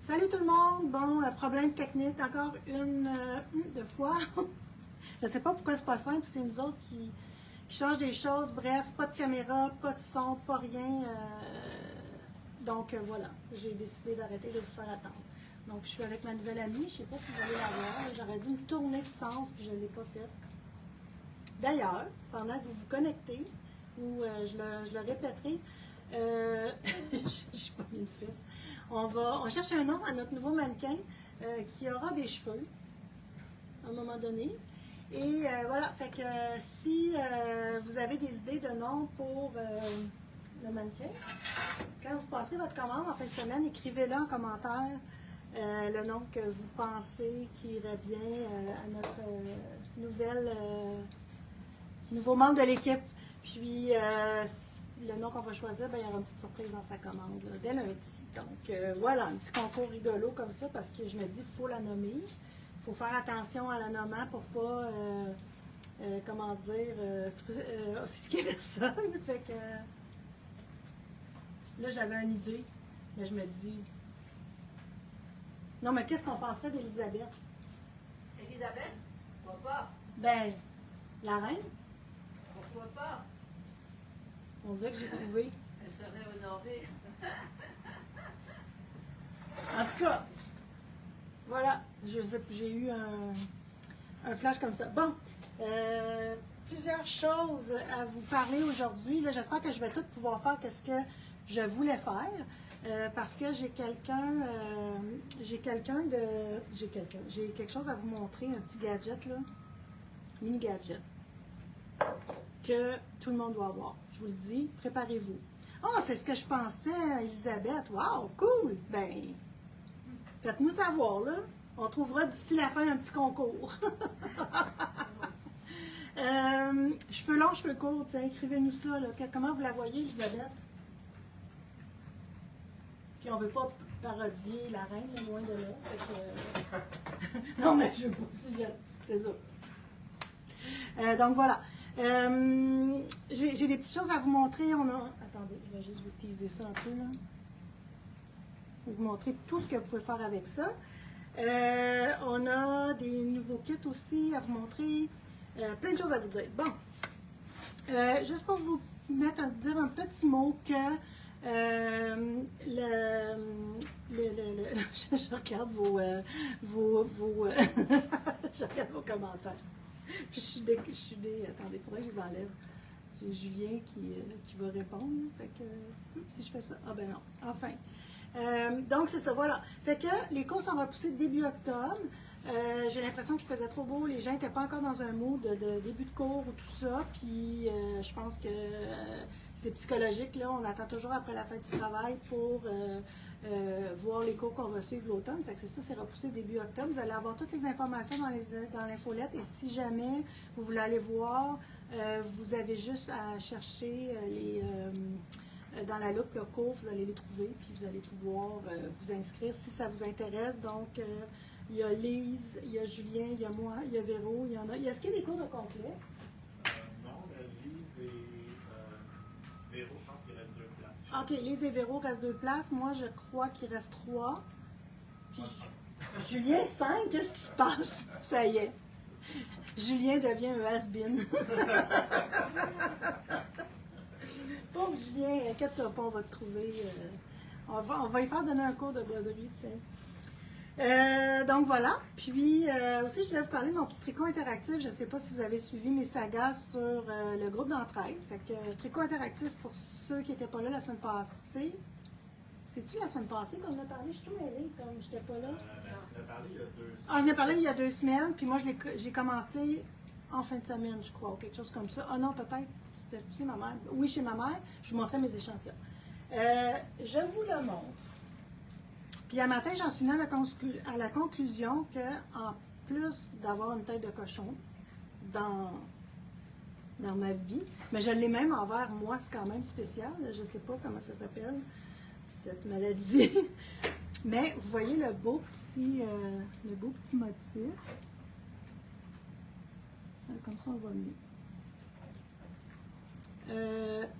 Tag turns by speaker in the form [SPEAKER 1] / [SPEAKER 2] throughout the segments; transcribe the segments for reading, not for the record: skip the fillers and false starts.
[SPEAKER 1] Salut tout le monde! Bon, problème technique, encore deux fois. Je ne sais pas pourquoi c'est pas simple, c'est nous autres qui changent des choses. Bref, pas de caméra, pas de son, pas rien. Donc voilà, j'ai décidé d'arrêter de vous faire attendre. Donc je suis avec ma nouvelle amie, je ne sais pas si vous allez la voir. J'aurais dû me tourner de sens, puis je ne l'ai pas fait. D'ailleurs, pendant que vous vous connectez, ou je le répéterai, je suis pas une fesse. On cherche un nom à notre nouveau mannequin qui aura des cheveux à un moment donné. Et voilà, fait que si vous avez des idées de noms pour le mannequin, quand vous passerez votre commande en fin de semaine, écrivez-le en commentaire le nom que vous pensez qui irait bien à notre nouveau membre de l'équipe. Puis le nom qu'on va choisir, ben, il y aura une petite surprise dans sa commande là, dès lundi. Donc voilà, un petit concours rigolo comme ça parce que je me dis qu'il faut la nommer. Il faut faire attention à la nommant pour pas, comment dire, offusquer personne. Fait que là, j'avais une idée, mais je me dis, non, mais qu'est-ce qu'on pensait d'Élisabeth?
[SPEAKER 2] Élisabeth? Pourquoi pas?
[SPEAKER 1] Ben, la reine,
[SPEAKER 2] Pourquoi pas?
[SPEAKER 1] on dirait que j'ai trouvé.
[SPEAKER 2] Elle serait honorée.
[SPEAKER 1] En tout cas, voilà, j'ai eu un flash comme ça. Bon, plusieurs choses à vous parler aujourd'hui. Là, j'espère que je vais tout pouvoir faire ce que je voulais faire. Parce que j'ai quelque chose à vous montrer, un petit gadget là, mini gadget, que tout le monde doit avoir. Je vous le dis, préparez-vous. Oh, c'est ce que je pensais, Elisabeth. Wow, cool! Ben, faites-nous savoir, là. On trouvera d'ici la fin un petit concours. Cheveux longs, cheveux courts, tiens, écrivez-nous ça, là. Comment vous la voyez, Elisabeth? Puis on ne veut pas parodier la reine, là, loin de là. Fait que, non, mais je veux pas dire, c'est ça. Donc voilà. J'ai des petites choses à vous montrer. Attendez, je vais juste vous teaser ça un peu, là. Je vais vous montrer tout ce que vous pouvez faire avec ça. On a des nouveaux kits aussi à vous montrer. Plein de choses à vous dire. Bon, juste pour vous dire un petit mot que je regarde je regarde vos commentaires. Puis attendez, il faudrait que je les enlève. J'ai Julien qui va répondre. Fait que si je fais ça, ah ben non. Enfin. Donc c'est ça, voilà. Fait que les cours sont repoussés début octobre. J'ai l'impression qu'il faisait trop beau. Les gens n'étaient pas encore dans un mood de début de cours ou tout ça. Puis je pense que c'est psychologique. Là, on attend toujours après la fin du travail pour voir les cours qu'on va suivre l'automne. Fait que c'est ça, c'est repoussé début octobre. Vous allez avoir toutes les informations dans l'infolette. Et si jamais vous voulez aller voir, vous avez juste à chercher dans la loupe le cours, vous allez les trouver, puis vous allez pouvoir vous inscrire si ça vous intéresse. Donc, il y a Lise, il y a Julien, il y a moi, il y a Véro, il y en a. Est-ce qu'il y a des cours de complet?
[SPEAKER 3] Non, Lise et Véro, je pense qu'il reste 2 places.
[SPEAKER 1] OK, Lise et Véro restent 2 places. Moi, je crois qu'il reste 3. Puis Julien, 5, qu'est-ce qui se passe? Ça y est. Julien devient un has-been. Pauvre Julien, inquiète-toi pas, on va te trouver. On va y faire donner un cours de broderie, tiens. Donc voilà. Puis aussi, je voulais vous parler de mon petit tricot interactif. Je ne sais pas si vous avez suivi mes sagas sur le groupe d'entraide. Fait que tricot interactif pour ceux qui n'étaient pas là la semaine passée. C'est-tu la semaine passée qu'on en a parlé? Je suis tout mêlée comme je n'étais pas là.
[SPEAKER 3] Tu en as parlé il y a 2 semaines.
[SPEAKER 1] Ah, j'en ai parlé il y a 2 semaines. Puis moi, j'ai commencé en fin de semaine, je crois, ou quelque chose comme ça. Ah non, peut-être, c'était chez ma mère. Oui, chez ma mère. Je vous montrais mes échantillons. Je vous le montre. Puis un matin, j'en suis venue à la conclusion qu'en plus d'avoir une tête de cochon dans ma vie, mais je l'ai même envers moi, c'est quand même spécial. Je ne sais pas comment ça s'appelle, cette maladie. Mais vous voyez le beau petit motif. Comme ça, on va mieux.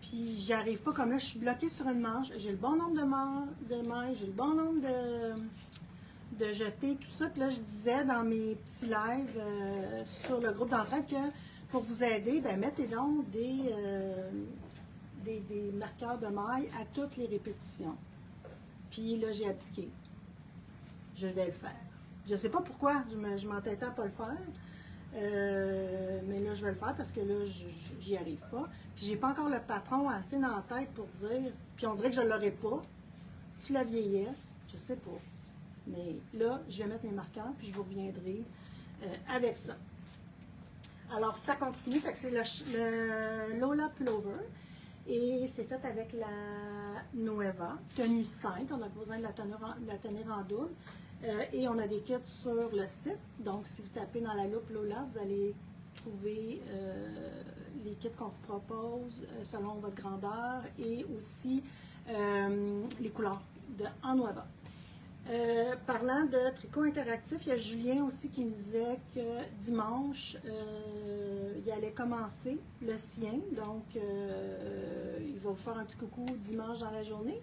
[SPEAKER 1] puis j'y arrive pas comme là, je suis bloquée sur une manche. J'ai le bon nombre de mailles, j'ai le bon nombre de jetés, tout ça. Puis là, je disais dans mes petits lives sur le groupe d'entraide que pour vous aider, ben, mettez donc des marqueurs de mailles à toutes les répétitions. Puis là, j'ai abdiqué. Je vais le faire. Je ne sais pas pourquoi, je m'entêtais à ne pas le faire. Mais là, je vais le faire parce que là, j'y arrive pas. Puis j'ai pas encore le patron assez dans la tête pour dire, puis on dirait que je ne l'aurai pas. Tu la vieillesse, je sais pas. Mais là, je vais mettre mes marqueurs, puis je vous reviendrai avec ça. Alors, ça continue. Fait que c'est le Lola Pullover. Et c'est fait avec la Nueva, tenue 5. On a besoin de la tenir en double. Et on a des kits sur le site. Donc, si vous tapez dans la loupe Lola, vous allez trouver les kits qu'on vous propose selon votre grandeur et aussi les couleurs en Nueva. Parlant de tricot interactif, il y a Julien aussi qui me disait que dimanche, il allait commencer le sien. Donc, il va vous faire un petit coucou dimanche dans la journée.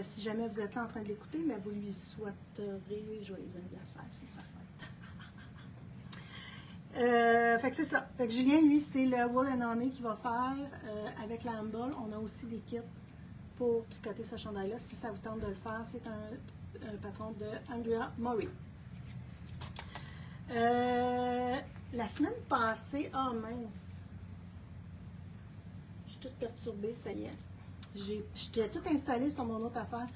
[SPEAKER 1] Si jamais vous êtes là en train de l'écouter, mais vous lui souhaiterez joyeux anniversaire, c'est sa fête. Fait que c'est ça. Fait que Julien, lui, c'est le Wool and Honey qu'il va faire avec la Humble. On a aussi des kits pour tricoter ce chandail-là. Si ça vous tente de le faire, c'est un patron de Andrea Murray. La semaine passée, oh mince, je suis toute perturbée, ça y est. J'étais tout installée sur mon autre affaire.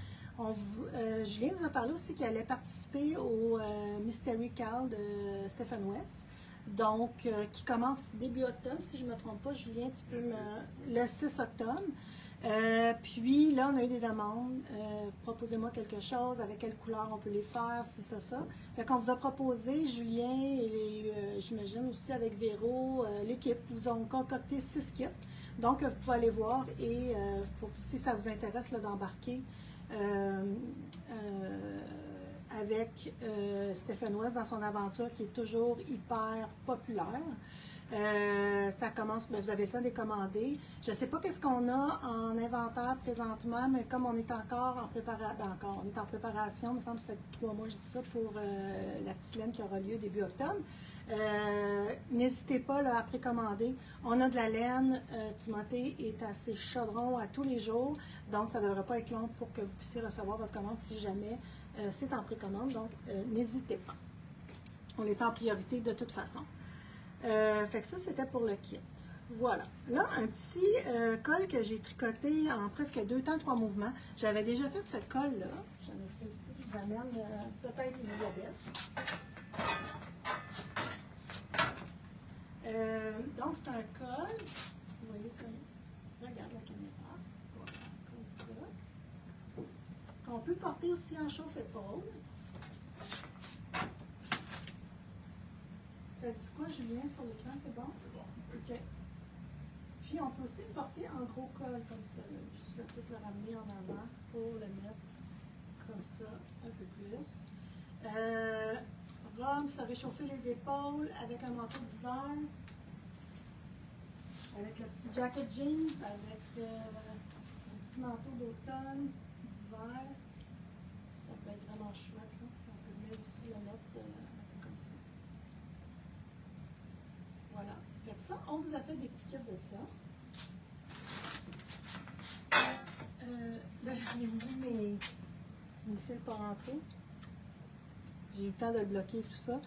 [SPEAKER 1] Julien vous a parlé aussi qu'il allait participer au Mystery Cal de Stephen West. Donc, qui commence début octobre, si je ne me trompe pas. Julien, tu peux le 6 octobre. Puis là, on a eu des demandes. Proposez-moi quelque chose, avec quelle couleur on peut les faire, c'est ça. Fait qu'on vous a proposé, Julien et j'imagine aussi avec Véro, l'équipe, vous ont concocté 6 kits. Donc, vous pouvez aller voir et si ça vous intéresse d'embarquer avec Stephen West dans son aventure qui est toujours hyper populaire. Ça commence, vous avez le temps de les commander. Je ne sais pas qu'est-ce qu'on a en inventaire présentement, mais comme on est encore en préparation, on est en préparation, il me semble que ça fait 3 mois que je dis ça, pour la petite laine qui aura lieu début octobre. N'hésitez pas là, à précommander. On a de la laine. Timothée est assez chaudron à tous les jours, donc ça ne devrait pas être long pour que vous puissiez recevoir votre commande si jamais c'est en précommande. Donc, n'hésitez pas. On les fait en priorité de toute façon. Fait que ça, c'était pour le kit. Voilà. Là, un petit col que j'ai tricoté en presque 2 temps, 3 mouvements. J'avais déjà fait ce col-là. J'en ai fait ici. Je vous amène peut-être Elisabeth. Donc, c'est un col. Vous voyez, regarde la caméra. Voilà, comme ça. Qu'on peut porter aussi en chauffe-épaule. Ça dit quoi, Julien, sur l'écran? C'est bon?
[SPEAKER 3] C'est bon.
[SPEAKER 1] OK. Puis, on peut aussi le porter en gros col, comme ça. Là. Juste là, tout le ramener en avant pour le mettre comme ça, un peu plus. Robe, se réchauffer les épaules avec un manteau d'hiver. Avec le petit jacket jeans, avec un petit manteau d'automne, d'hiver. Ça peut être vraiment chouette. Là. On peut même aussi le mettre un peu comme ça. Voilà. Fait que ça, on vous a fait des petits kits de ça. Là, j'en ai vu mes fils pas rentrés. J'ai eu le temps de le bloquer et tout ça.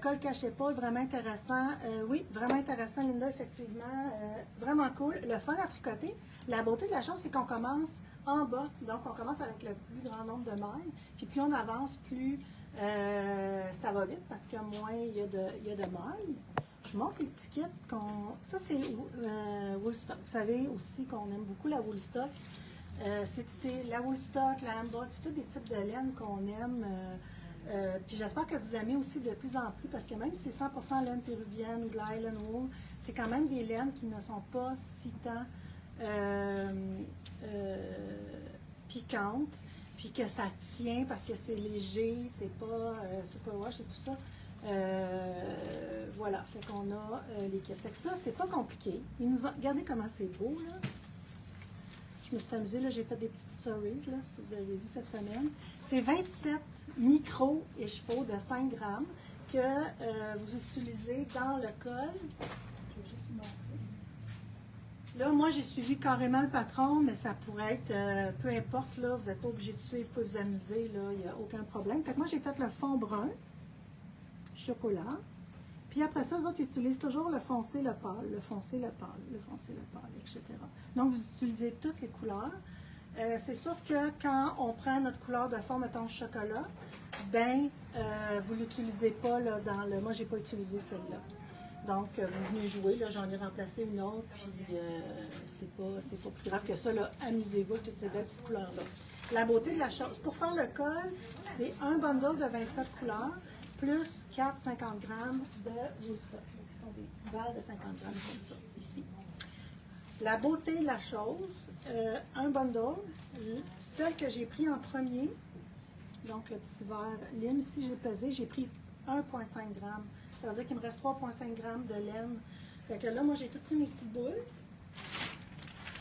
[SPEAKER 1] Col cache-épaule, vraiment intéressant. Oui, vraiment intéressant, Linda, effectivement. Vraiment cool. Le fun à tricoter. La beauté de la chose, c'est qu'on commence en bas. Donc, on commence avec le plus grand nombre de mailles. Puis, plus on avance, plus ça va vite parce que moins il y a de mailles. Je vous montre les petits kits. Ça, c'est Woolstock. Vous savez aussi qu'on aime beaucoup la Woolstock. C'est la Woolstock, la Ambot, c'est tous des types de laine qu'on aime. Puis j'espère que vous aimez aussi de plus en plus, parce que même si c'est 100% laine péruvienne ou de l'Island Wool, c'est quand même des laines qui ne sont pas si tant piquantes, puis que ça tient parce que c'est léger, c'est pas superwash et tout ça. Voilà, fait qu'on a les kits. Fait que ça, c'est pas compliqué. Regardez comment c'est beau, là. Je me suis amusée, là, j'ai fait des petites stories, là, si vous avez vu cette semaine. C'est 27 micro-échevaux de 5 grammes que vous utilisez dans le col. Je vais juste vous montrer. Là, moi, j'ai suivi carrément le patron, mais ça pourrait être, peu importe, là, vous n'êtes pas obligé de suivre, vous pouvez vous amuser, là, il n'y a aucun problème. Fait que moi, j'ai fait le fond brun, chocolat. Puis après ça, les autres utilisent toujours le foncé, le pâle, le foncé, le pâle, le foncé, le pâle, etc. Donc, vous utilisez toutes les couleurs. C'est sûr que quand on prend notre couleur de fond, mettons chocolat, ben, vous ne l'utilisez pas là, dans le... Moi, je n'ai pas utilisé celle-là. Donc, vous venez jouer, là, j'en ai remplacé une autre, puis c'est pas plus grave que ça, là. Amusez-vous avec toutes ces belles petites couleurs-là. La beauté de la chose, pour faire le col, c'est un bundle de 27 couleurs, plus 4,50 grammes de Woolstock, qui sont des petites balles de 50 grammes comme ça, ici. La beauté de la chose, un bundle, celle que j'ai pris en premier, donc le petit verre lime, ici j'ai pesé, j'ai pris 1,5 grammes. Ça veut dire qu'il me reste 3,5 grammes de laine. Fait que là, moi, j'ai toutes pris mes petites boules,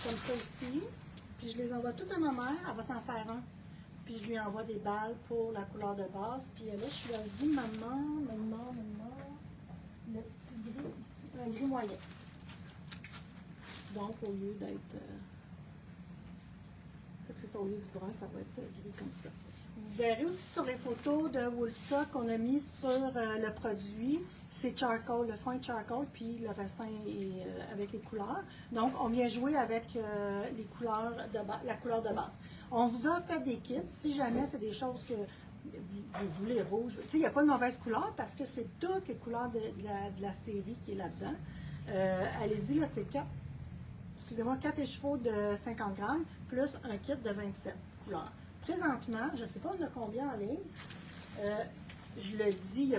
[SPEAKER 1] comme ça ici. Puis je les envoie toutes à ma mère, elle va s'en faire un. Puis je lui envoie des balles pour la couleur de base. Puis là, je choisis maman, le petit gris ici, un gris moyen. Donc, au lieu d'être... c'est ça, au lieu du brun, ça va être gris comme ça. Vous verrez aussi sur les photos de Woolstock qu'on a mis sur le produit, c'est charcoal, le fond est charcoal, puis le restant est avec les couleurs. Donc, on vient jouer avec les couleurs la couleur de base. On vous a fait des kits, si jamais c'est des choses que vous voulez rouge. Tu sais, il n'y a pas de mauvaise couleur parce que c'est toutes les couleurs de la série qui est là-dedans. Allez-y, là, c'est 4 échevaux de 50 grammes, plus un kit de 27 couleurs. Présentement, je ne sais pas on a combien en ligne. Je le dis,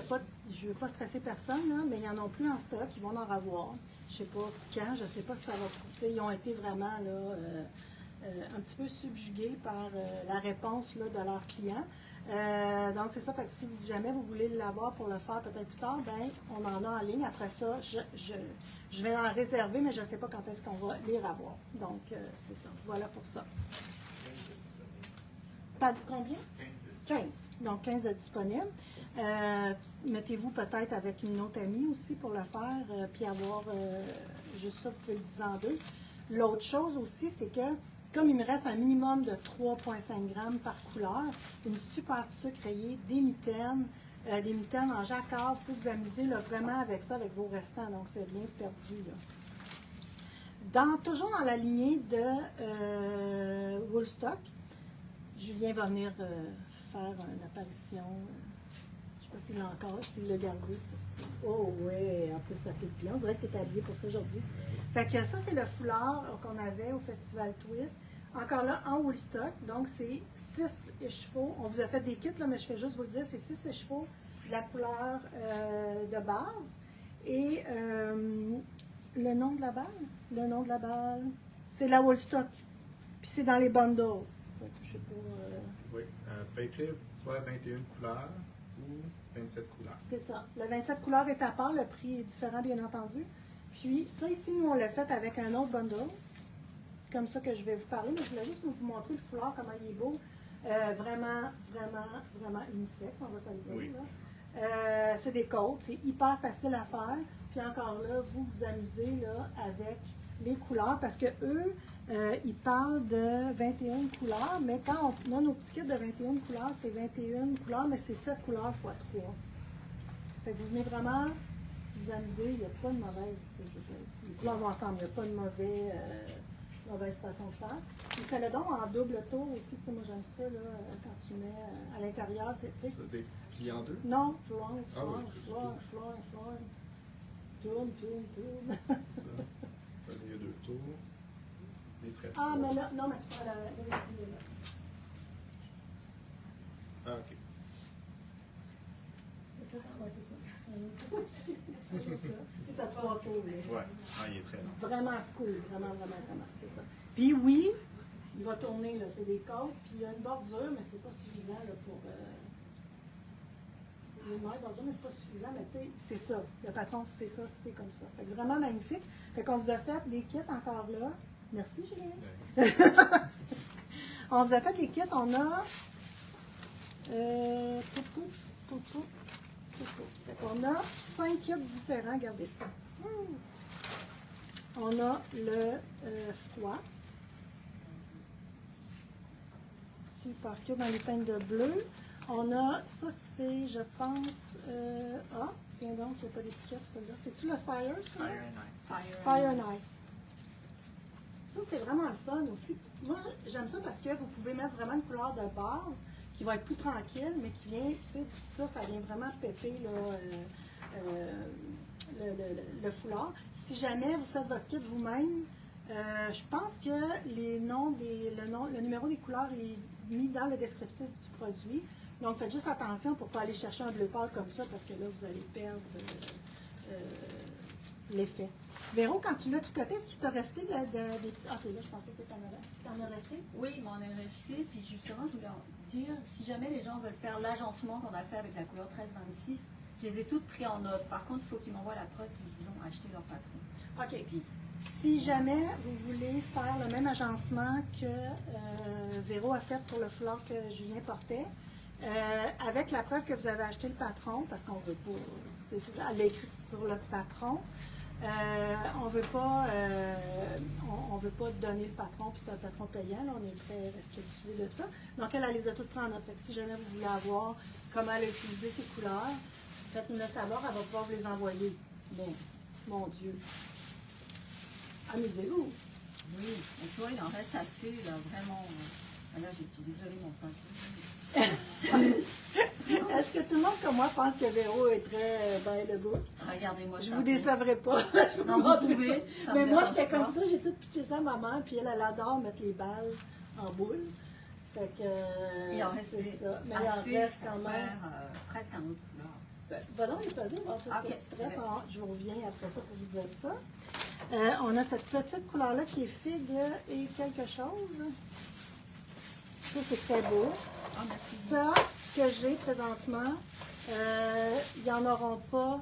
[SPEAKER 1] je ne veux pas stresser personne, là, mais il n'y en a plus en stock, ils vont en avoir. Je ne sais pas quand, je ne sais pas si ça va coûter. Ils ont été vraiment là, un petit peu subjugués par la réponse là, de leurs clients. Donc c'est ça, fait que si jamais vous voulez l'avoir pour le faire peut-être plus tard, ben on en a en ligne. Après ça, je vais en réserver, mais je ne sais pas quand est-ce qu'on va les avoir. Donc c'est ça, voilà pour ça. Pas de combien? 15. Donc 15 de disponibles. Mettez-vous peut-être avec une autre amie aussi pour le faire, puis avoir juste ça, vous pouvez le diviser en deux. L'autre chose aussi, c'est que comme il me reste un minimum de 3,5 grammes par couleur, une super tuque rayée, des mitaines en jacquard, vous pouvez vous amuser là, vraiment avec ça, avec vos restants, donc c'est rien perdu. Là. Toujours dans la lignée de Woolstock, Julien va venir faire une apparition. Je ne sais pas s'il l'a encore, s'il l'a gardé. Ça. Oh ouais, en plus ça fait bien. On dirait que tu es habillé pour ça aujourd'hui. Fait que ça, c'est le foulard qu'on avait au Festival Twist. Encore là, en Woolstock. Donc, c'est 6 échevaux. On vous a fait des kits, là, mais je fais juste vous le dire, c'est 6 échevaux de la couleur de base. Et le nom de la balle, c'est la Woolstock. Puis c'est dans les bundles. Je sais pas.
[SPEAKER 3] Oui, peut écrire soit 21 couleurs ou 27 couleurs.
[SPEAKER 1] C'est ça. Le 27 couleurs est à part, le prix est différent, bien entendu. Puis ça ici, nous, on l'a fait avec un autre bundle, comme ça que je vais vous parler, mais je voulais juste vous montrer le foulard, comment il est beau. Vraiment unisexe, on va se le dire.
[SPEAKER 3] Oui.
[SPEAKER 1] Là. C'est des côtes, c'est hyper facile à faire. Puis encore là, vous vous amusez là, avec les couleurs, parce que eux, ils parlent de 21 couleurs, mais quand on a nos petits kits de 21 couleurs, c'est 21 couleurs, mais c'est 7 couleurs x 3. Fait que vous venez vraiment vous amuser, il n'y a pas de mauvaise, les couleurs vont ensemble, il n'y a pas de mauvaise façon de faire. Il fait le don en double tour aussi, moi j'aime ça, là, quand tu mets à l'intérieur, c'est, tu sais.
[SPEAKER 3] Ça veut dire plié en deux?
[SPEAKER 1] Non, je tourne.
[SPEAKER 3] Ça, il y a 2 tours. Il serait
[SPEAKER 1] Ah,
[SPEAKER 3] 3.
[SPEAKER 1] mais là, non, mais tu peux la ici, là.
[SPEAKER 3] Ah, ok.
[SPEAKER 1] Ouais, c'est ça. C'est à 3 tours, là.
[SPEAKER 3] Ouais, ah, il est très long.
[SPEAKER 1] Vraiment cool, vraiment, c'est ça. Puis oui, il va tourner, là, c'est des côtes, puis il y a une bordure, mais c'est pas suffisant, là, pour... les mains vont dire, mais c'est pas suffisant, mais tu sais, c'est ça. Le patron, c'est ça, c'est comme ça. Fait que vraiment magnifique. Fait qu'on vous a fait des kits encore là. Merci, Julien. On vous a fait des kits, on a. Fait qu'on a 5 kits différents, regardez ça. On a le froid. Super cute dans les teintes de bleu. On a, ça c'est, je pense, tiens donc, il n'y a pas d'étiquette celle-là. C'est-tu le Fire, ça?
[SPEAKER 3] Fire and Ice.
[SPEAKER 1] Fire and Ice. Ça, c'est vraiment le fun aussi. Moi, j'aime ça parce que vous pouvez mettre vraiment une couleur de base qui va être plus tranquille, mais qui vient, tu sais, ça vient vraiment pépper là, le foulard. Si jamais vous faites votre kit vous-même, je pense que le numéro des couleurs est mis dans le descriptif du produit. Donc, faites juste attention pour ne pas aller chercher un bleu pâle comme ça, parce que là, vous allez perdre l'effet. Véro, quand tu l'as tricoté, est-ce qu'il t'a resté des petits... Ah, ok, là, je pensais que tu en as resté.
[SPEAKER 4] Oui, il m'en est resté. Puis justement, je voulais en dire, si jamais les gens veulent faire l'agencement qu'on a fait avec la couleur 1326, je les ai toutes pris en note. Par contre, il faut qu'ils m'envoient la preuve qu'ils ont acheté leur patron.
[SPEAKER 1] OK.
[SPEAKER 4] Puis,
[SPEAKER 1] Si jamais vous voulez faire le même agencement que Véro a fait pour le foulard que Julien portait, avec la preuve que vous avez acheté le patron, parce qu'on veut pas, elle l'a écrit sur le patron, on veut pas donner le patron, puis c'est un patron payant, là, on est très respectueux de ça. Donc elle les a toutes prises en note. Fait que si jamais vous voulez avoir comment elle a utilisé ses couleurs, faites-nous le savoir, elle va pouvoir vous les envoyer. Bien, mon Dieu. Amusez-vous.
[SPEAKER 4] oui, mais toi, il en reste assez, là, vraiment. Là, j'ai désolé mon pinceau.
[SPEAKER 1] Est-ce que tout le monde comme moi pense que Véro est très by the book?
[SPEAKER 4] Regardez-moi ça.
[SPEAKER 1] Je vous décevrai pas. Je vous
[SPEAKER 4] Non, vous
[SPEAKER 1] montrerai
[SPEAKER 4] pouvez.
[SPEAKER 1] pas.
[SPEAKER 4] Ça
[SPEAKER 1] Mais
[SPEAKER 4] me
[SPEAKER 1] moi,
[SPEAKER 4] dérange
[SPEAKER 1] j'étais comme
[SPEAKER 4] pas.
[SPEAKER 1] ça, j'ai tout pitché ça à ma mère, puis elle adore mettre les balles en boule. Fait que
[SPEAKER 4] Il en reste
[SPEAKER 1] c'est ça. Mais il en
[SPEAKER 4] assez
[SPEAKER 1] reste
[SPEAKER 4] pour
[SPEAKER 1] quand même.
[SPEAKER 4] faire presque un autre foulard.
[SPEAKER 1] Ben non, il est pesé, voir tout
[SPEAKER 4] Ok,
[SPEAKER 1] ce qui reste.
[SPEAKER 4] ouais.
[SPEAKER 1] Je vous reviens après ça pour vous dire ça. On a cette petite couleur-là qui est figue et quelque chose. Ça, c'est très beau.
[SPEAKER 4] Ah, merci.
[SPEAKER 1] Ça, ce que j'ai présentement, ils n'en auront pas.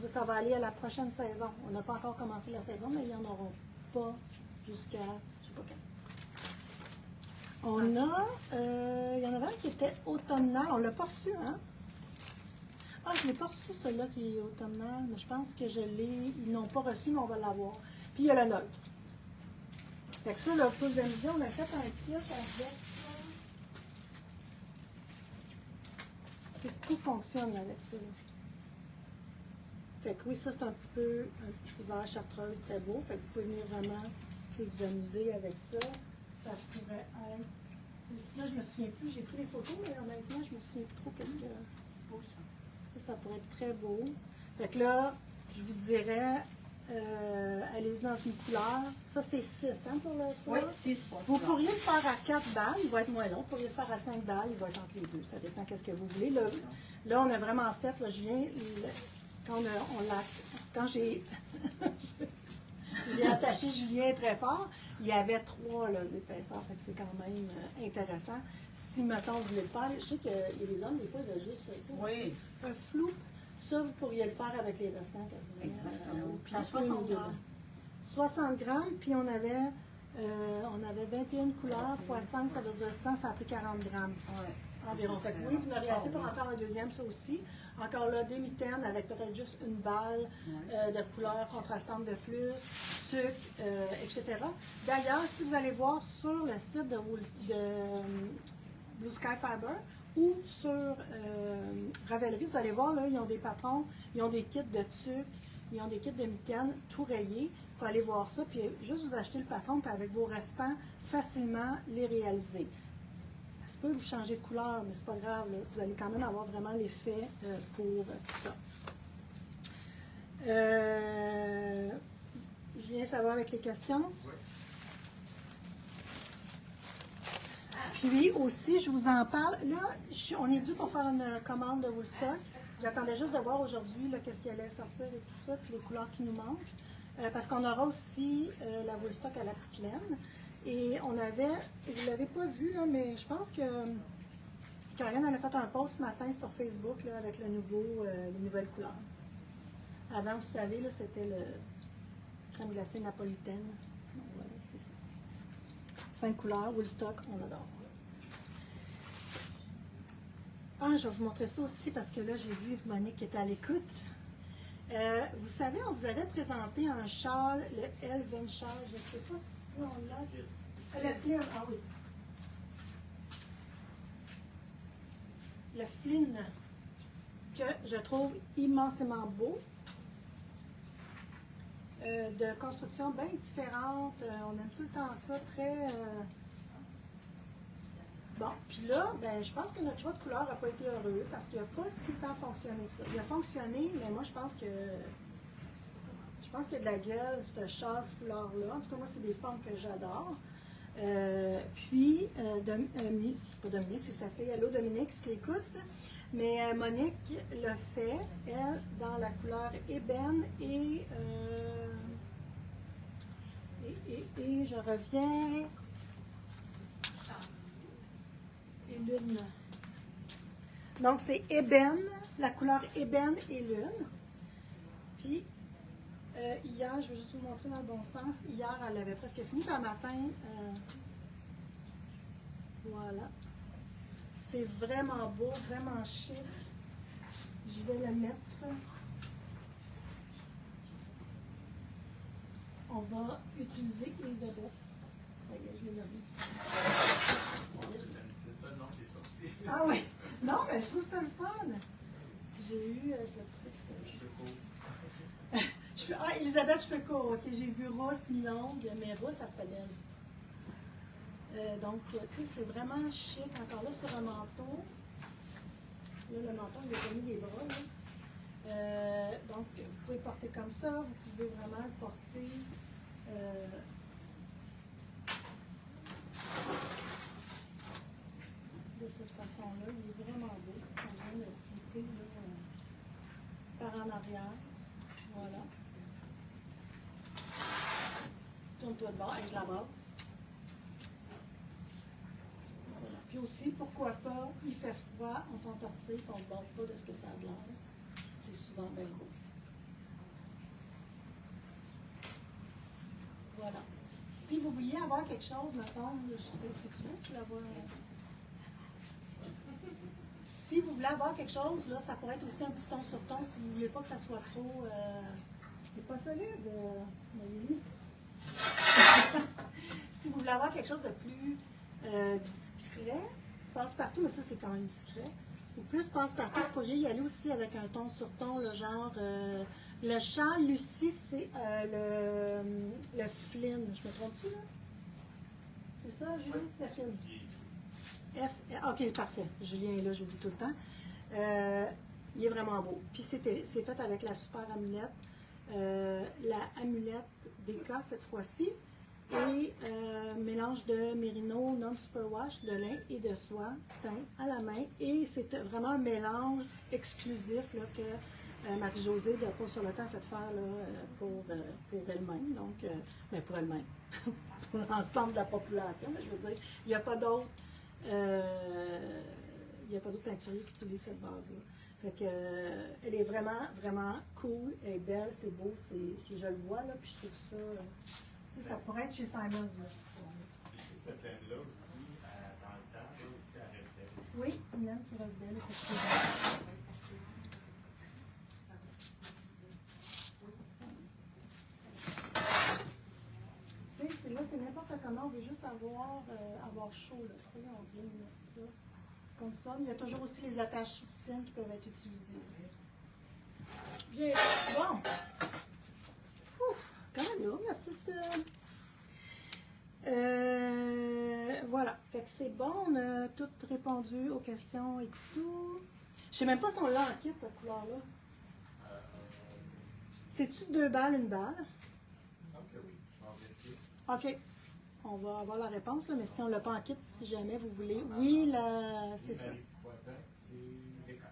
[SPEAKER 1] Ça va aller à la prochaine saison. On n'a pas encore commencé la saison, mais ils n'en auront pas jusqu'à, je sais pas quand. On a, il y en avait un qui était automnal. On ne l'a pas reçu, hein? Ah, je ne l'ai pas reçu, celui-là qui est automnal, mais je pense que je l'ai. Ils n'ont pas reçu, mais on va l'avoir. Puis il y a le neutre. Fait que ça, là, vous pouvez amuser, on a fait un kit avec. Tout fonctionne avec ça. Fait que oui, ça c'est un petit vert chartreuse très beau. Fait que vous pouvez venir vraiment vous amuser avec ça. Ça pourrait être. Là, je me souviens plus, j'ai pris les photos, mais honnêtement, je me souviens plus trop qu'est-ce que.
[SPEAKER 4] Beau, ça.
[SPEAKER 1] Ça pourrait être très beau. Fait que là, je vous dirais, allez-y dans une couleur. Ça, c'est 6 hein, pour le
[SPEAKER 4] Oui,
[SPEAKER 1] foulard?
[SPEAKER 4] 6 pour le
[SPEAKER 1] Vous
[SPEAKER 4] foulard.
[SPEAKER 1] pourriez le faire à 4 balles, il va être moins long. Vous pourriez le faire à 5 balles, il va être entre les deux. Ça dépend qu'est-ce que vous voulez. Là, on a vraiment fait, là, Julien, quand j'ai j'ai attaché Julien très fort, il y avait 3 épaisseurs. Fait que c'est quand même intéressant. Si, mettons, vous voulez le faire, je sais qu'il y a des hommes, des fois, ils veulent juste
[SPEAKER 4] Oui.
[SPEAKER 1] un flou. Ça, vous pourriez le faire avec les restants quasiment.
[SPEAKER 4] Exactement.
[SPEAKER 1] Puis
[SPEAKER 4] À 60
[SPEAKER 1] dedans.
[SPEAKER 4] grammes.
[SPEAKER 1] 60 grammes, puis on avait 21 couleurs, x 5, ça veut dire 100, ça a pris 40 grammes
[SPEAKER 4] Ouais.
[SPEAKER 1] environ. Fait que oui, vous en aurez assez pour en faire un deuxième, ça aussi. Encore là, des mitaines avec peut-être juste une balle de couleurs contrastantes de plus, sucre, etc. D'ailleurs, si vous allez voir sur le site de Blue Sky Fiber ou sur Ravelry, vous allez voir, là, ils ont des patrons, ils ont des kits de tuc, ils ont des kits de mitaines tout rayés. Il faut aller voir ça, puis juste vous acheter le patron, puis avec vos restants, facilement les réaliser. Ça se peut vous changer de couleur, mais c'est pas grave, là. Vous allez quand même avoir vraiment l'effet pour ça. Julien, ça va avec les questions?
[SPEAKER 3] Oui.
[SPEAKER 1] Puis aussi, je vous en parle. Là, on est dû pour faire une commande de Woolstock. J'attendais juste de voir aujourd'hui qu'est-ce qui allait sortir et tout ça, puis les couleurs qui nous manquent. Parce qu'on aura aussi la Woolstock à la petite laine. Et on avait, vous ne l'avez pas vu, là, mais je pense que Karine, elle a fait un post ce matin sur Facebook là, avec les nouvelles couleurs. Avant, vous savez, là, c'était le crème glacée napolitaine. Donc, voilà, c'est ça. 5 couleurs, Woodstock, on adore. Ah, je vais vous montrer ça aussi parce que là, j'ai vu Monique qui était à l'écoute. Vous savez, on vous avait présenté un châle, le Elven châle, je ne sais pas si on l'a. Le Flynn, ah oui. Le Flynn, que je trouve immensément beau. De construction bien différente. On aime tout le temps ça, très... Bon, puis là, ben, je pense que notre choix de couleur n'a pas été heureux parce qu'il n'a pas si tant fonctionné que ça. Il a fonctionné, mais moi, je pense qu'il y a de la gueule, ce châle foulard-là. En tout cas, moi, c'est des formes que j'adore. Puis, pas Dominique, c'est sa fille. Allô, Dominique, si tu écoutes. Mais Monique l'a fait, elle, dans la couleur ébène et je reviens... Et lune. Donc, c'est ébène, la couleur ébène et lune. Puis, hier, je vais juste vous montrer dans le bon sens. Hier, elle avait presque fini. Puis, un matin, voilà. C'est vraiment beau, vraiment chic. Je vais le mettre. On va utiliser Elisabeth. Ça y est, je l'ai nommé.
[SPEAKER 3] C'est ça le nom qui est sorti.
[SPEAKER 1] Ah oui. Non, mais je trouve ça le fun. J'ai eu cette petite...
[SPEAKER 3] Cheveux courts.
[SPEAKER 1] Ah, Elisabeth cheveux courts. OK, j'ai vu rousse, mi-longue, mais rousse, ça serait belle. Donc, tu sais, c'est vraiment chic. Encore là, sur un manteau. Là, le manteau, il a pas mis les bras, là. Donc, vous pouvez le porter comme ça. Vous pouvez vraiment le porter... de cette façon-là. Il est vraiment beau. On vient de flipper par en arrière. Voilà. Tourne-toi de bord avec la base. Voilà. Puis aussi, pourquoi pas, il fait froid, on s'entortille, on ne se barre pas de ce que ça a de l'air. C'est souvent bien beau. Voilà. Si vous vouliez avoir quelque chose, mettons, je sais, si tu veux, tu la vois. Si vous voulez avoir quelque chose, là, ça pourrait être aussi un petit ton sur ton si vous ne voulez pas que ça soit trop... c'est pas solide, Maëlie. Si vous voulez avoir quelque chose de plus discret, passe-partout, mais ça c'est quand même discret. Ou plus passe-partout, vous pourriez y aller aussi avec un ton sur ton, le genre... le châle, Lucie, c'est le Flynn. Je me trompe-tu, là? C'est ça, Julien? Le Flynn. OK, parfait. Julien est là, j'oublie tout le temps. Il est vraiment beau. Puis c'est fait avec la super amulette. La amulette d'Eka cette fois-ci. Et mélange de mérino non superwash, de lin et de soie teint à la main. Et c'est vraiment un mélange exclusif là, que Marie-Josée de Peau sur le temps a fait faire là, pour elle-même. Donc, mais pour elle-même. Pour l'ensemble de la population. Mais je veux dire, il n'y a pas d'autres. Il n'y a pas d'autres teinturiers qui utilisent cette base-là. Fait que, elle est vraiment, vraiment cool, elle est belle, c'est beau, je le vois là, puis je trouve ça, tu sais, ça pourrait être chez Simons là.
[SPEAKER 3] Cette laine-là aussi, dans le temps, là aussi, elle reste belle.
[SPEAKER 1] Oui, c'est une laine qui reste belle, effectivement. Tu sais, là, c'est n'importe comment, on veut juste avoir chaud, là, tu sais, on vient mettre ça. Comme ça, il y a toujours aussi les attaches fines qui peuvent être utilisées. Bien, bon. Ouf, quand même là, la petite... voilà, fait que c'est bon, on a tout répondu aux questions et tout. Je sais même pas si on l'a en kit, cette couleur-là. C'est-tu 2 balles, 1 balle?
[SPEAKER 3] Ok, oui, je m'en vérifie.
[SPEAKER 1] OK. On va avoir la réponse, là, mais si on ne l'a pas en kit, si jamais vous voulez. Oui, c'est ça.
[SPEAKER 3] Marie Poitin, c'est des cas.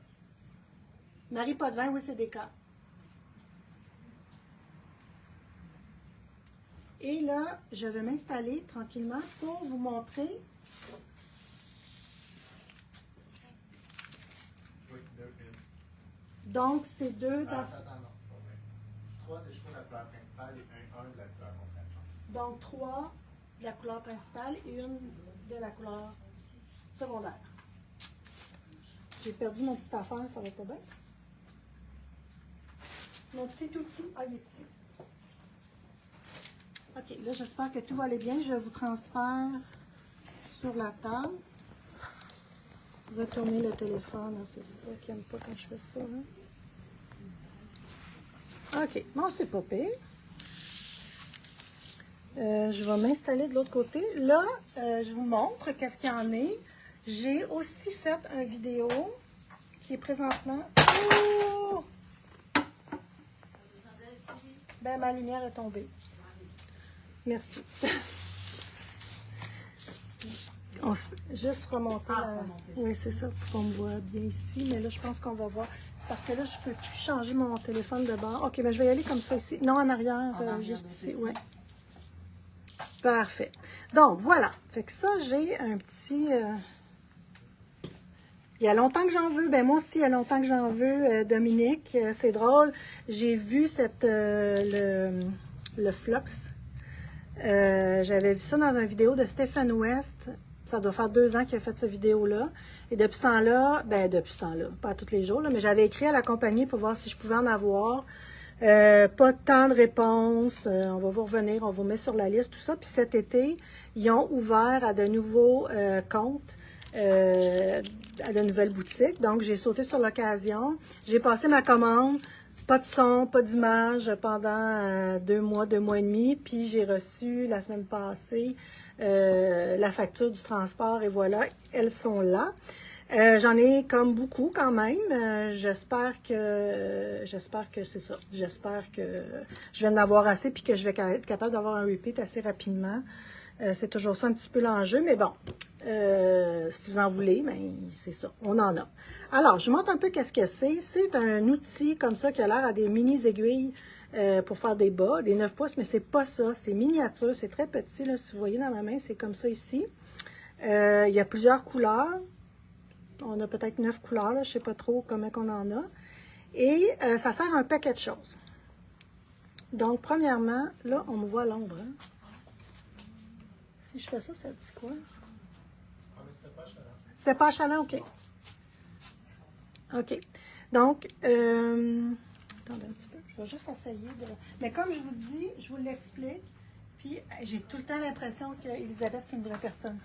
[SPEAKER 1] Marie Potvin, oui, c'est des cas. Et là, je vais m'installer tranquillement pour vous montrer Donc, c'est deux dans...
[SPEAKER 3] Attends, non, pas vrai. 3 échevaux de la couleur principale et un de la couleur contrastant.
[SPEAKER 1] Donc, 3 de la couleur principale et une de la couleur secondaire. J'ai perdu mon petit affaire, ça va pas bien. Mon petit outil, il est ici. OK, là, j'espère que tout va aller bien. Je vous transfère sur la table. Retourner le téléphone, c'est ça qui n'aime pas quand je fais ça. Hein? OK, bon, c'est pas pire. Je vais m'installer de l'autre côté. Là, je vous montre qu'est-ce qu'il y en est. J'ai aussi fait une vidéo qui est présentement... Oh! Ben, ma lumière est tombée. Merci. Juste remonter Oui, c'est ça, pour qu'on me voit bien ici. Mais là, je pense qu'on va voir. C'est parce que là, je ne peux plus changer mon téléphone de bord. OK, ben, je vais y aller comme ça ici. Non, en arrière, juste ici. Oui. Parfait. Donc, voilà. Fait que ça, j'ai un petit... Il y a longtemps que j'en veux. Ben moi aussi, il y a longtemps que j'en veux, Dominique. C'est drôle. J'ai vu le Flux. J'avais vu ça dans une vidéo de Stephen West. Ça doit faire 2 ans qu'il a fait cette vidéo-là. Et depuis ce temps-là, pas tous les jours, là, mais j'avais écrit à la compagnie pour voir si je pouvais en avoir. Pas tant de réponses. On va vous revenir, on vous met sur la liste, tout ça. Puis cet été, ils ont ouvert à de nouveaux comptes. À de nouvelles boutiques. Donc, j'ai sauté sur l'occasion. J'ai passé ma commande. Pas de son, pas d'image pendant 2 mois, 2 mois et demi. Puis, j'ai reçu la semaine passée la facture du transport. Et voilà, elles sont là. J'en ai comme beaucoup quand même. J'espère que c'est ça. J'espère que je vais en avoir assez puis que je vais être capable d'avoir un repeat assez rapidement. C'est toujours ça un petit peu l'enjeu, mais bon, si vous en voulez, ben, c'est ça, on en a. Alors, je vous montre un peu qu'est-ce que c'est. C'est un outil comme ça qui a l'air à des mini-aiguilles pour faire des bas, des 9 pouces, mais c'est pas ça, c'est miniature, c'est très petit, là, si vous voyez dans ma main, c'est comme ça ici. Il y a plusieurs couleurs, on a peut-être 9 couleurs, là, je ne sais pas trop combien qu'on en a, et ça sert à un paquet de choses. Donc, premièrement, là, on me voit à l'ombre, hein? Si je fais ça, ça dit quoi? C'était pas achalant, OK. OK. Donc, attendez un petit peu. Je vais juste essayer de... Mais comme je vous dis, je vous l'explique. Puis, j'ai tout le temps l'impression qu'Elisabeth, c'est une vraie personne.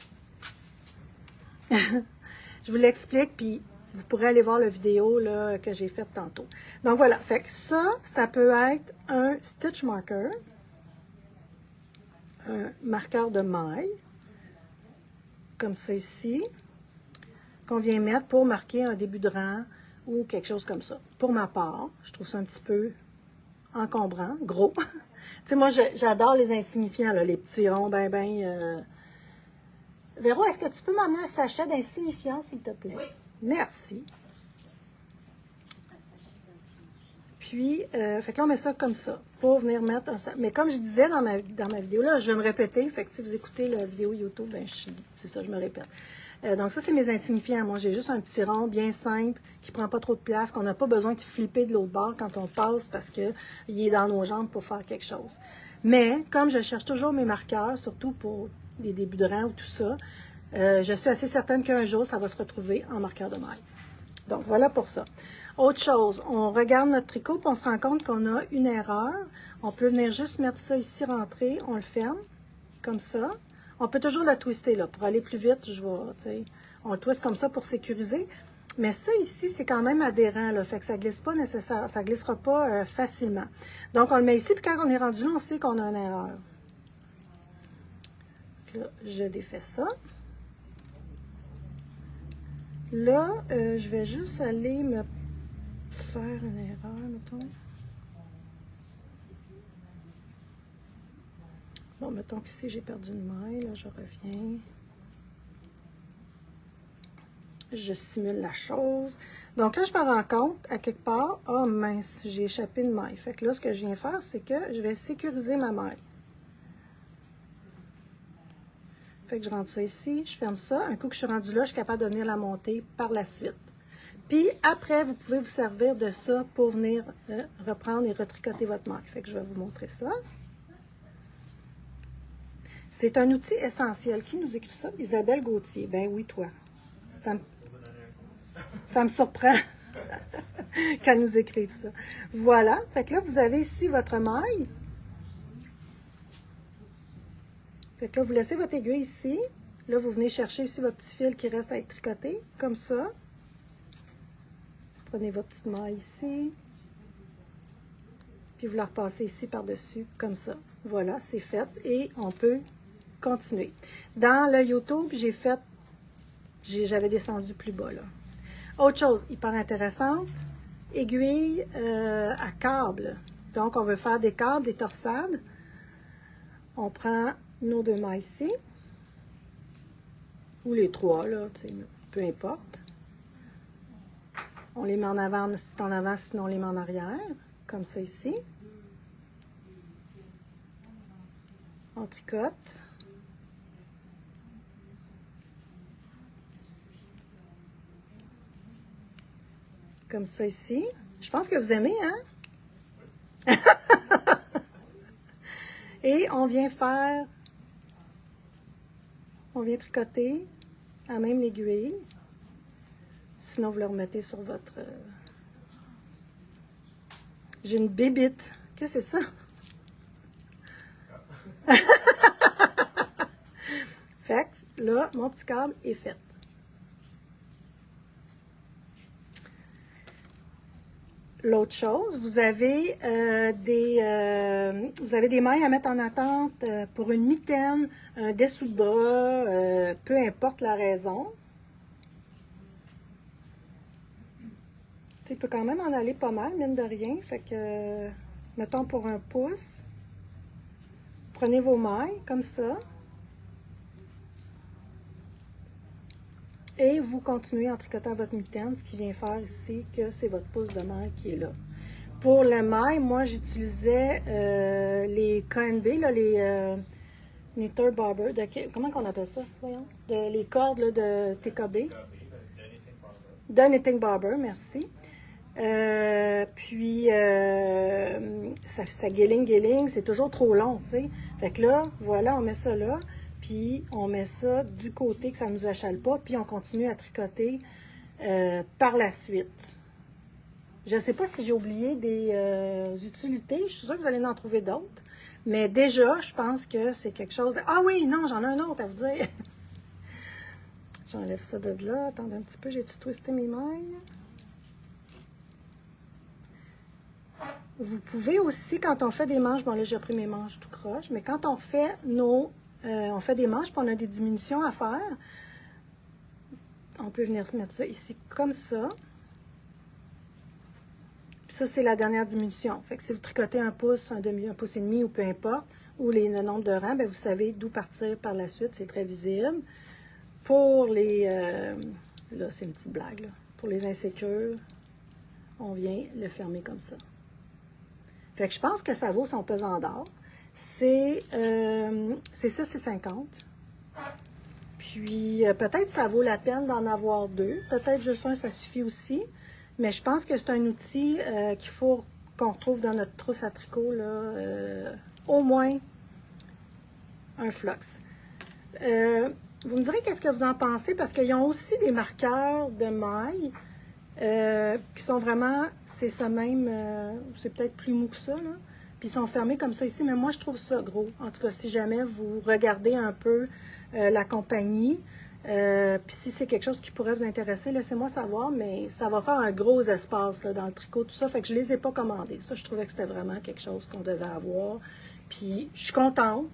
[SPEAKER 1] Je vous l'explique, puis vous pourrez aller voir la vidéo là, que j'ai faite tantôt. Donc, voilà. Fait que ça peut être un stitch marker. Un marqueur de maille, comme ça ici, qu'on vient mettre pour marquer un début de rang ou quelque chose comme ça. Pour ma part, je trouve ça un petit peu encombrant, gros. Tu sais, moi, j'adore les insignifiants, là, les petits ronds, Véro, est-ce que tu peux m'emmener un sachet d'insignifiants, s'il te plaît?
[SPEAKER 2] Oui.
[SPEAKER 1] Merci. Puis, fait que là, on met ça comme ça, pour venir mettre un... Mais comme je disais dans ma vidéo, là, je vais me répéter, fait que si vous écoutez la vidéo YouTube, ben, c'est ça, je me répète. Donc ça, c'est mes insignifiants. Moi, j'ai juste un petit rond bien simple, qui prend pas trop de place, qu'on n'a pas besoin de flipper de l'autre bord quand on passe, parce qu'il est dans nos jambes pour faire quelque chose. Mais, comme je cherche toujours mes marqueurs, surtout pour les débuts de rang ou tout ça, je suis assez certaine qu'un jour, ça va se retrouver en marqueur de maille. Donc, voilà pour ça. Autre chose, on regarde notre tricot, puis on se rend compte qu'on a une erreur. On peut venir juste mettre ça ici, rentrer, on le ferme, comme ça. On peut toujours le twister, là, pour aller plus vite, on le twiste comme ça pour sécuriser. Mais ça ici, c'est quand même adhérent, là, fait que ça glisse pas nécessaire, ça glissera pas facilement. Donc, on le met ici, puis quand on est rendu là, on sait qu'on a une erreur. Donc là, je défais ça. Là, je vais juste aller me faire une erreur, mettons. Bon, mettons qu'ici, j'ai perdu une maille. Là, je reviens. Je simule la chose. Donc là, je me rends compte, à quelque part, oh mince, j'ai échappé une maille. Fait que là, ce que je viens faire, c'est que je vais sécuriser ma maille. Fait que je rentre ça ici, je ferme ça. Un coup que je suis rendue là, je suis capable de venir la monter par la suite. Puis après, vous pouvez vous servir de ça pour venir reprendre et retricoter votre maille. Fait que je vais vous montrer ça. C'est un outil essentiel. Qui nous écrit ça? Isabelle Gauthier. Ben oui, toi. Ça me surprend qu'elle nous écrive ça. Voilà. Fait que là, vous avez ici votre maille. Fait que là, vous laissez votre aiguille ici. Là, vous venez chercher ici votre petit fil qui reste à être tricoté, comme ça. Prenez votre petite maille ici. Puis vous la repassez ici par-dessus, comme ça. Voilà, c'est fait. Et on peut continuer. Dans le YouTube, j'avais descendu plus bas, là. Autre chose hyper intéressante, aiguille à câble. Donc, on veut faire des câbles, des torsades. On prend nos 2 mailles ici. Ou les 3, là, peu importe. On les met en avant, si c'est en avant, sinon on les met en arrière, comme ça ici. On tricote. Comme ça ici. Je pense que vous aimez, hein? Et on vient tricoter à même l'aiguille. Sinon, vous le remettez sur votre... J'ai une bébite. Qu'est-ce que c'est ça? Fait que là, mon petit câble est fait. L'autre chose, vous avez des mailles à mettre en attente pour une mitaine, un dessous de bras, peu importe la raison. Tu peux quand même en aller pas mal, mine de rien. Fait que, mettons pour un pouce, prenez vos mailles comme ça. Et vous continuez en tricotant votre mitaine, ce qui vient faire ici que c'est votre pouce de maille qui est là. Pour le maille, moi j'utilisais les KNB, là, les Knitter Barber, comment on appelle ça? Voyons. Les cordes là, de TKB. De Knitting Barber, merci. Puis ça guéling, c'est toujours trop long, tu sais. Fait que là, voilà, on met ça là. Puis on met ça du côté que ça ne nous achale pas, puis on continue à tricoter par la suite. Je ne sais pas si j'ai oublié des utilités, je suis sûre que vous allez en trouver d'autres, mais déjà, je pense que c'est quelque chose de... Ah oui, non, j'en ai un autre à vous dire. J'enlève ça de là, attendez un petit peu, j'ai-tu twisté mes mailles? Vous pouvez aussi, quand on fait des manches, bon là j'ai pris mes manches tout croche, mais quand on fait on fait des manches, puis on a des diminutions à faire. On peut venir se mettre ça ici comme ça. Puis ça, c'est la dernière diminution. Fait que si vous tricotez un pouce, un pouce et demi, ou peu importe, ou le nombre de rangs, bien, vous savez d'où partir par la suite. C'est très visible. Pour les... là, c'est une petite blague. Là. Pour les insécures, on vient le fermer comme ça. Fait que je pense que ça vaut son pesant d'or. C'est 6,50. Puis peut-être ça vaut la peine d'en avoir 2. Peut-être juste un, ça suffit aussi. Mais je pense que c'est un outil qu'il faut qu'on retrouve dans notre trousse à tricot, là, au moins un flox. Vous me direz qu'est-ce que vous en pensez, parce qu'ils ont aussi des marqueurs de mailles qui sont vraiment, c'est ça même, c'est peut-être plus mou que ça, là. Puis ils sont fermés comme ça ici, mais moi je trouve ça gros. En tout cas, si jamais vous regardez un peu la compagnie, puis si c'est quelque chose qui pourrait vous intéresser, laissez-moi savoir, mais ça va faire un gros espace là, dans le tricot, tout ça, fait que je les ai pas commandés. Ça, je trouvais que c'était vraiment quelque chose qu'on devait avoir. Puis je suis contente,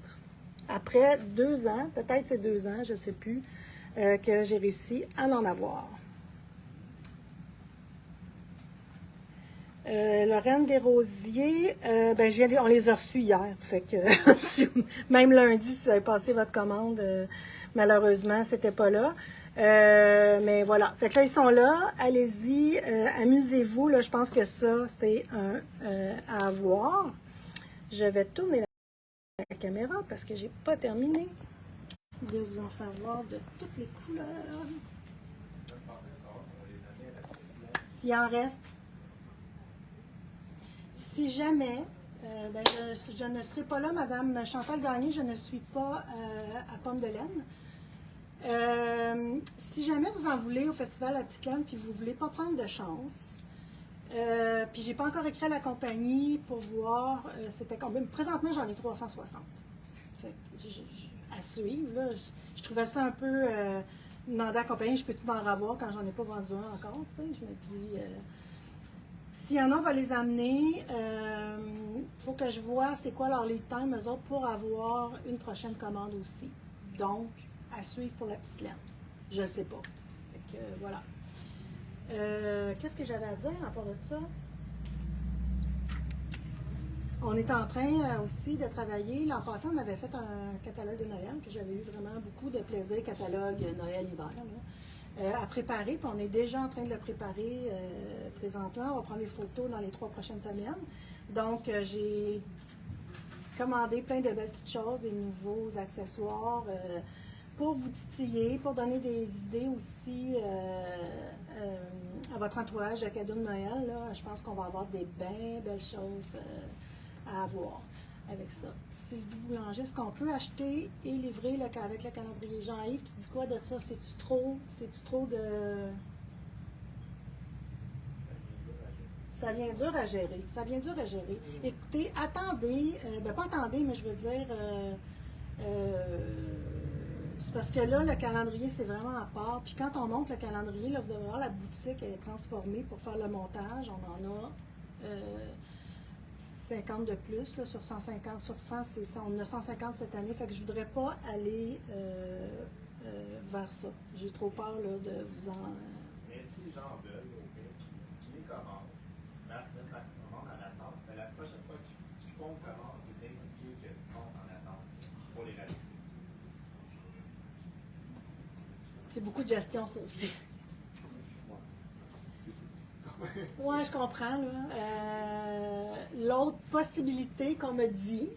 [SPEAKER 1] après 2 ans, peut-être c'est 2 ans, je sais plus, que j'ai réussi à en avoir. Lorraine Desrosiers, ben, on les a reçus hier. Fait que même lundi, si vous avez passé votre commande, malheureusement, c'était pas là. Mais voilà. Fait que là, ils sont là. Allez-y, amusez-vous. Là, je pense que ça, c'était à avoir. Je vais tourner la caméra parce que j'ai pas terminé de vous en faire voir de toutes les couleurs. S'il en reste. Si jamais, je ne serai pas là, Madame Chantal Gagné, je ne suis pas à Pomme de Laine. Si jamais vous en voulez au Festival à Petite Laine, puis vous ne voulez pas prendre de chance, puis j'ai pas encore écrit à la compagnie pour voir c'était combien. Présentement, j'en ai 360. Fait que à suivre, là, je trouvais ça un peu demander à la compagnie, je peux-tu en avoir quand j'en ai pas vendu un encore, tu sais, je me dis s'il y en a, on va les amener. Il faut que je vois c'est quoi leur lead time, eux autres, pour avoir une prochaine commande aussi. Donc, à suivre pour la petite laine. Je ne sais pas. Fait que, voilà. Qu'est-ce que j'avais à dire à part de ça? On est en train aussi de travailler. L'an passé, on avait fait un catalogue de Noël que j'avais eu vraiment beaucoup de plaisir, catalogue Noël-hiver, à préparer. Puis on est déjà en train de le préparer présentement. On va prendre des photos dans les 3 prochaines semaines. Donc, j'ai commandé plein de belles petites choses, des nouveaux accessoires pour vous titiller, pour donner des idées aussi à votre entourage de cadeaux de Noël. Là. Je pense qu'on va avoir des bien belles choses à avoir avec ça. Sylvie Boulanger, est-ce qu'on peut acheter et livrer avec le calendrier? Jean-Yves, tu dis quoi de ça? C'est-tu trop de... Ça vient dur à gérer. Ça vient dur à gérer. Écoutez, attendez, pas attendez, mais je veux dire... c'est parce que là, le calendrier, c'est vraiment à part. Puis quand on monte le calendrier, là, vous devez voir, la boutique est transformée pour faire le montage. On en a 50 de plus, là, sur 150. Sur 100, on en a 150 cette année. Fait que je ne voudrais pas aller vers ça. J'ai trop peur là, de vous en...
[SPEAKER 3] Mais si les gens veulent, au pire, qui les commandent, mettre la commande en attente, mais la prochaine fois qu'ils font une commande, c'est d'indiquer qu'ils sont en attente pour les rajouter.
[SPEAKER 1] C'est beaucoup de gestion, ça aussi. Oui, je comprends. L'autre possibilité qu'on me dit,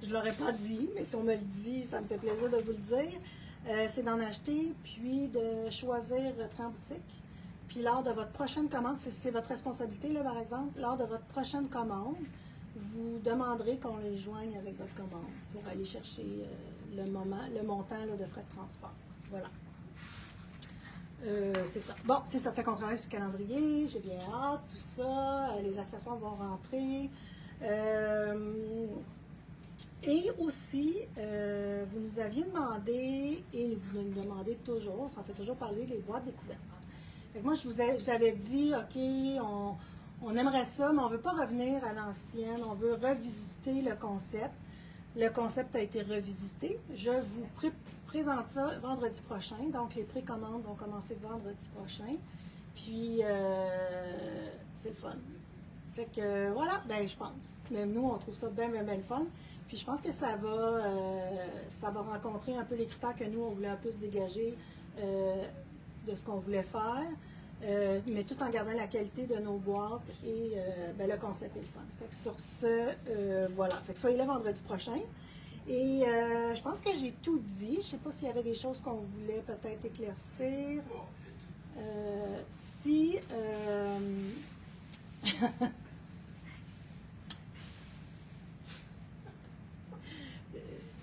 [SPEAKER 1] je ne l'aurais pas dit, mais si on me le dit, ça me fait plaisir de vous le dire, c'est d'en acheter, puis de choisir rentrer en boutique. Puis lors de votre prochaine commande, c'est votre responsabilité, là, par exemple, lors de votre prochaine commande, vous demanderez qu'on les joigne avec votre commande pour aller chercher le montant là, de frais de transport. Voilà. C'est ça. Bon, c'est ça. Fait qu'on travaille sur le calendrier. J'ai bien hâte, tout ça. Les accessoires vont rentrer. Et aussi, vous nous aviez demandé, et vous nous demandez toujours, on s'en fait toujours parler, les boîtes découvertes. Fait que moi, je vous avais dit, OK, on aimerait ça, mais on ne veut pas revenir à l'ancienne. On veut revisiter le concept. Le concept a été revisité. Je vous présente ça vendredi prochain. Donc, les précommandes vont commencer vendredi prochain. Puis, c'est le fun. Fait que, voilà, ben je pense. Même nous, on trouve ça bien, bien, bien le fun. Puis, je pense que ça va rencontrer un peu les critères que nous, on voulait un peu se dégager de ce qu'on voulait faire. Mais tout en gardant la qualité de nos boîtes et le concept est le fun. Fait que sur ce, voilà. Fait que soyez là vendredi prochain. Et je pense que j'ai tout dit. Je ne sais pas s'il y avait des choses qu'on voulait peut-être éclaircir.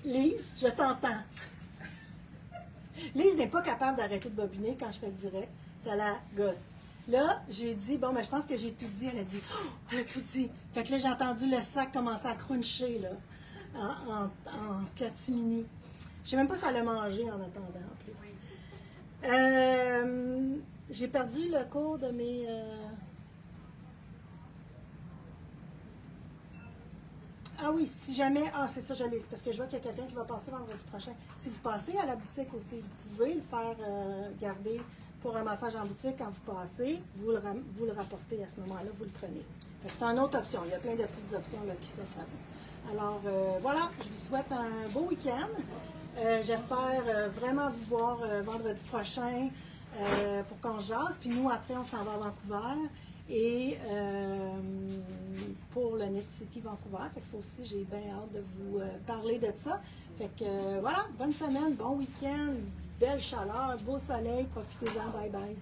[SPEAKER 1] Lise, je t'entends. Lise n'est pas capable d'arrêter de bobiner quand je fais le direct. Ça la gosse. Là, j'ai dit, bon, mais je pense que j'ai tout dit. Elle a dit, oh, elle a tout dit. Fait que là, j'ai entendu le sac commencer à cruncher, là, en catimini. Je sais même pas si elle a mangé en attendant, en plus. J'ai perdu le cours de mes... Ah oui, si jamais... Ah, c'est ça, je l'ai. C'est parce que je vois qu'il y a quelqu'un qui va passer vendredi prochain. Si vous passez à la boutique aussi, vous pouvez le faire garder pour un massage en boutique quand vous passez. Vous le rapportez à ce moment-là, vous le prenez. C'est une autre option. Il y a plein de petites options là, qui s'offrent à vous. Alors, voilà, je vous souhaite un beau week-end. J'espère vraiment vous voir vendredi prochain pour qu'on jase. Puis nous, après, on s'en va à Vancouver. Et pour le Knit City Vancouver. Fait que ça aussi, j'ai bien hâte de vous parler de ça. Fait que voilà, bonne semaine, bon week-end, belle chaleur, beau soleil, profitez-en, bye bye.